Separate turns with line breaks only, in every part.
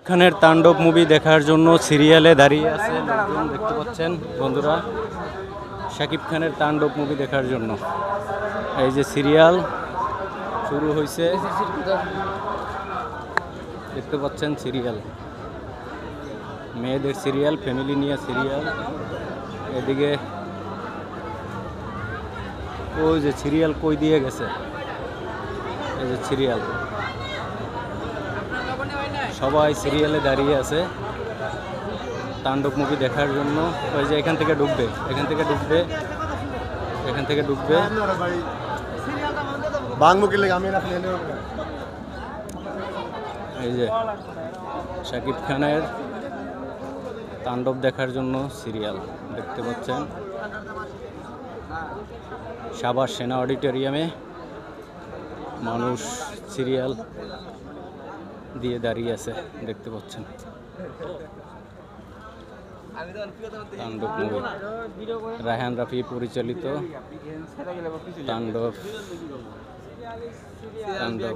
খানের তাণ্ডব মুভি দেখার জন্য সিরিয়ালে দাঁড়িয়ে আছে লোকজন, দেখতে পাচ্ছেন বন্ধুরা। শাকিব খানের তাণ্ডব মুভি দেখার জন্য এই যে সিরিয়াল শুরু হয়েছে, দেখতে পাচ্ছেন সিরিয়াল, মেয়েদের সিরিয়াল, ফ্যামিলি নিয়ে সিরিয়াল। এদিকে ওই যে সিরিয়াল কই দিয়ে গেছে, এই যে সিরিয়াল, সবাই সিরিয়ালে দাঁড়িয়ে আছে তাণ্ডব মুভি দেখার জন্য। ওই যে এখান থেকে ঢুকবে, এখান থেকে ঢুকবে, এখান থেকে ঢুকবে। এই যে শাকিব খানের তাণ্ডব দেখার জন্য সিরিয়াল দেখতে পাচ্ছেন। সাভার সেনা অডিটোরিয়ামে মানুষ সিরিয়াল দিয়ে দাঁড়িয়ে আছে, দেখতে পাচ্ছেন তাণ্ডব মুভি, রায়হান রাফি পরিচালিত তাণ্ডব। তাণ্ডব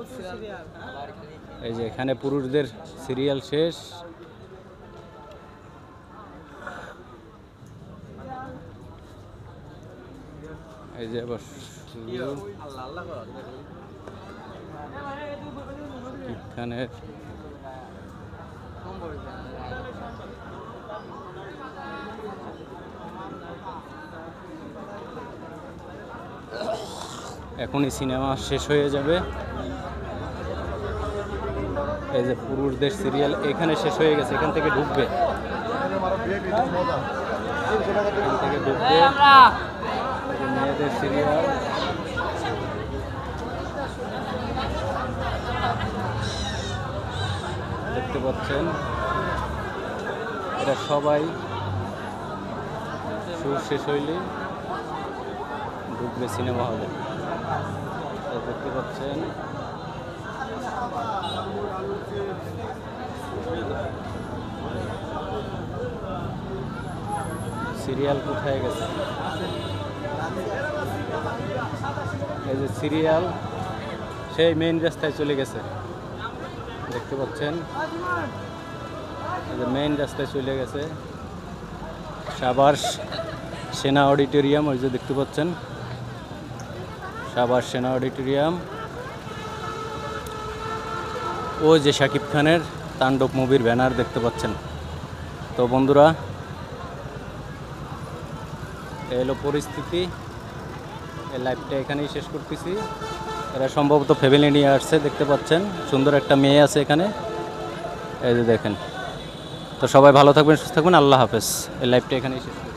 এই যে এখানে পুরুষদের সিরিয়াল শেষ, এই যে আবার খানের এখনই সিনেমা শেষ হয়ে যাবে। এই যে পুরুষদের সিরিয়াল এখানে শেষ হয়ে গেছে, এখান থেকে ঢুকবে, এখান থেকে ঢুকবে। মেয়েদের সিরিয়াল দেখতে পাচ্ছেন, এরা সবাই সুর শেষ হইলে ঢুকবে সিনেমা হলে, দেখতে পাচ্ছেন। সিরিয়াল কোথায় গেছে, এই যে সিরিয়াল সেই মেইন রাস্তায় চলে গেছে, দেখতে পাচ্ছেন। এই যে মেইন রাস্তায় চলে গেছে, সাভার সেনা অডিটোরিয়াম, ওই যে দেখতে পাচ্ছেন সাভার সেনা অডিটোরিয়াম। ও যে শাকিব খানের তাণ্ডব মুভির ব্যানার দেখতে পাচ্ছেন। তো বন্ধুরা, এলো পরিস্থিতি, এই লাইভটা এখানেই শেষ করতেছি। এরা সম্ভবত ফ্যামিলি নিয়ে আসছে, দেখতে পাচ্ছেন সুন্দর একটা মেয়ে আছে এখানে, এই যে দেখেন। তো সবাই ভালো থাকবেন, সুস্থ থাকবেন, আল্লাহ হাফেজ। এই লাইভটা এখানেই শেষ করছি।